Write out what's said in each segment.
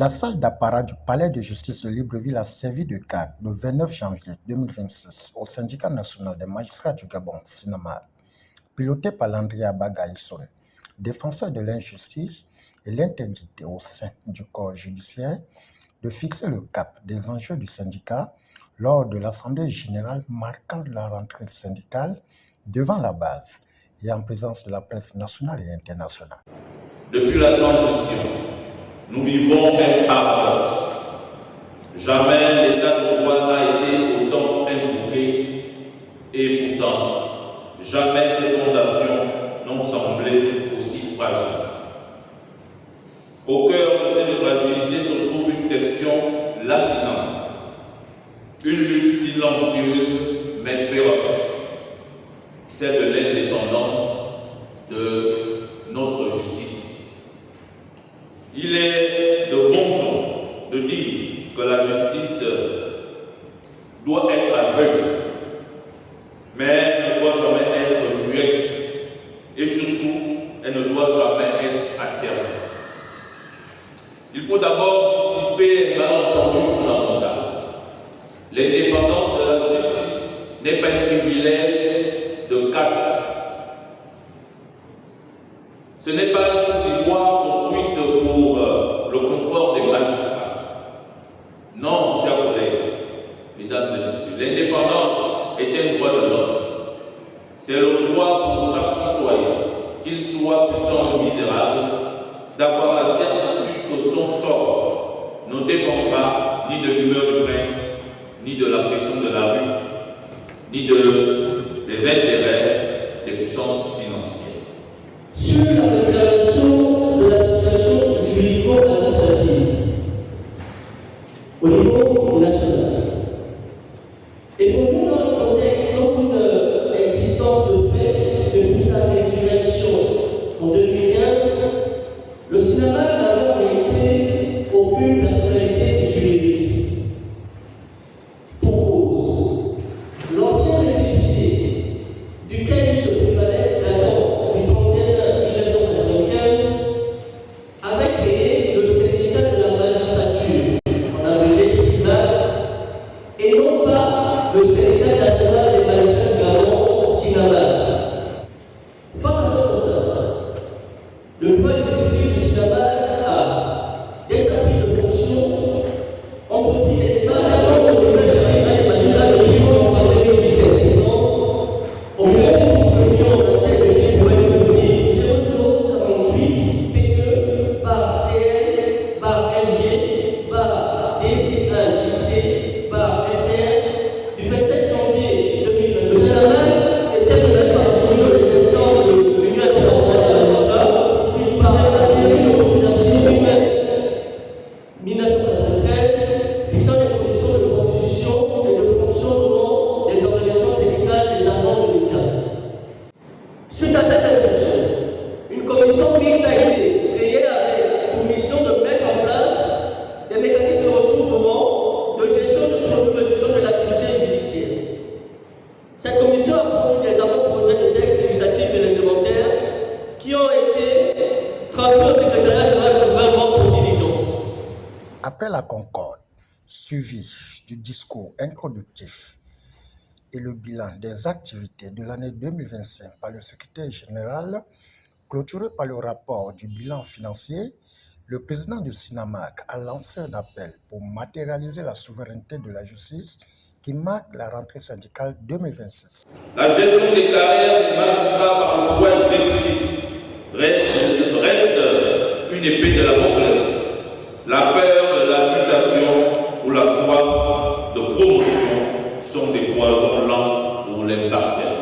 La salle d'apparat du palais de justice de Libreville a servi de cadre le 29 janvier 2026 au syndicat national des magistrats du Gabon, SINAMAG, piloté par Landry Bagaïson, défenseur de l'injustice et l'intégrité au sein du corps judiciaire, de fixer le cap des enjeux du syndicat lors de l'Assemblée générale marquant la rentrée syndicale devant la base et en présence de la presse nationale et internationale. Depuis la transition, nous vivons un paradoxe. Jamais l'état de droit n'a été autant invoqué et pourtant, jamais ces fondations n'ont semblé aussi fragiles. Au cœur de cette fragilité se trouve une question lancinante, une lutte silencieuse mais féroce, celle de l'indépendance de notre justice. Il est de bon ton de dire que la justice doit être aveugle, mais elle ne doit jamais être muette et surtout, elle ne doit jamais être asservie. Il faut d'abord dissiper un malentendu fondamental. L'indépendance de la justice n'est pas un privilège de caste. Ce n'est pas une Côte d'Ivoire construite pour le confort des magistrats. Non, chers collègues, mesdames et messieurs, l'indépendance est un droit de l'homme. C'est le droit pour chaque citoyen, qu'il soit puissant ou misérable, d'avoir la certitude que son sort ne dépendra ni de l'humeur du prince, ni de la pression de la rue, ni des intérêts des puissances financières. Sur la déclaration de la situation juridico-administrative au niveau national, évoluons dans le contexte dans une existence de fait depuis sa résurrection en 2015, le cinéma n'a alors été aucune nationalité juridique. Pour cause, l'ancien récépissé, duquel il se prévalait datant du 31 1995, avait créé le syndicat de la magistrature, en abrégé SIMAG, et non pas le syndicat national des magistrats du Gabon, SINAMAG. Face à ce constat, le pouvoir exécutif du SINAMAG a, dès sa prise de fonction, entrepris des démarches de l'Université nationale de Lyon en 2017. On lui a fait distribution en tête de pouvoir exécutif 0048 PE par CL par SG par DCAJC par SR du 27 janvier 2022. Le SINAMAG était de l'information des instances de l'Union internationale de la suite par établir une constitution humaine 1993 fixant les conditions de constitution et de fonctionnement des organisations syndicales des agents de l'État. Suite à cette instruction, une commission mixte a été créée avec pour mission de mettre en place des mécanismes de recouvrement, de gestion de gestion de l'activité judiciaire. Cette commission a produit des avant-projets de textes législatifs et réglementaires qui ont été transmis au secrétariat général du gouvernement pour diligence. Après la concorde, suivi du discours introductif et le bilan des activités de l'année 2025 par le secrétaire général, clôturé par le rapport du bilan financier, le président du SINAMAG a lancé un appel pour matérialiser la souveraineté de la justice qui marque la rentrée syndicale 2026. La gestion des carrières des magistrats par le pouvoir exécutif reste une épée de la Damoclès. La peur de la mutation ou la soif de promotion sont des poisons lents pour les partiels.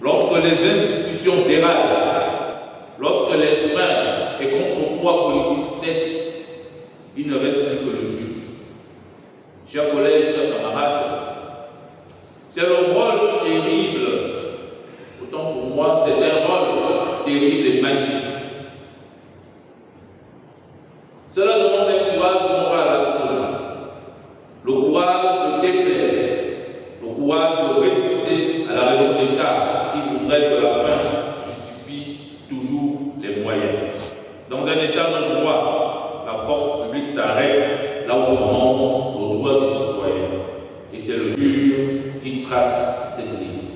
Lorsque les institutions déraillent, lorsque les freins et contrepoids politiques cèdent, il ne reste plus que le juge. Chers collègues, chers camarades, c'est le rôle terrible, autant pour moi, c'est un rôle terrible et magnifique. Cela demande un courage moral absolu, le courage de déplaire, le courage de résister à la raison d'État qui voudrait que la fin justifie toujours les moyens. Dans un État de droit, s'arrête là où commence le droit du citoyen. Et c'est le juge qui trace cette ligne.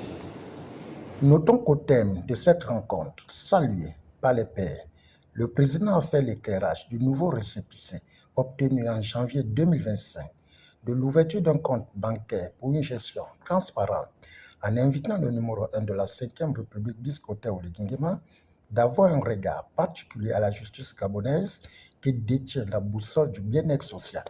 Notons qu'au terme de cette rencontre, saluée par les pairs, le président a fait l'éclairage du nouveau récépissé obtenu en janvier 2025 de l'ouverture d'un compte bancaire pour une gestion transparente en invitant le numéro 1 de la 5e République Biscotter Oligingema d'avoir un regard particulier à la justice gabonaise qui détient la boussole du bien-être social.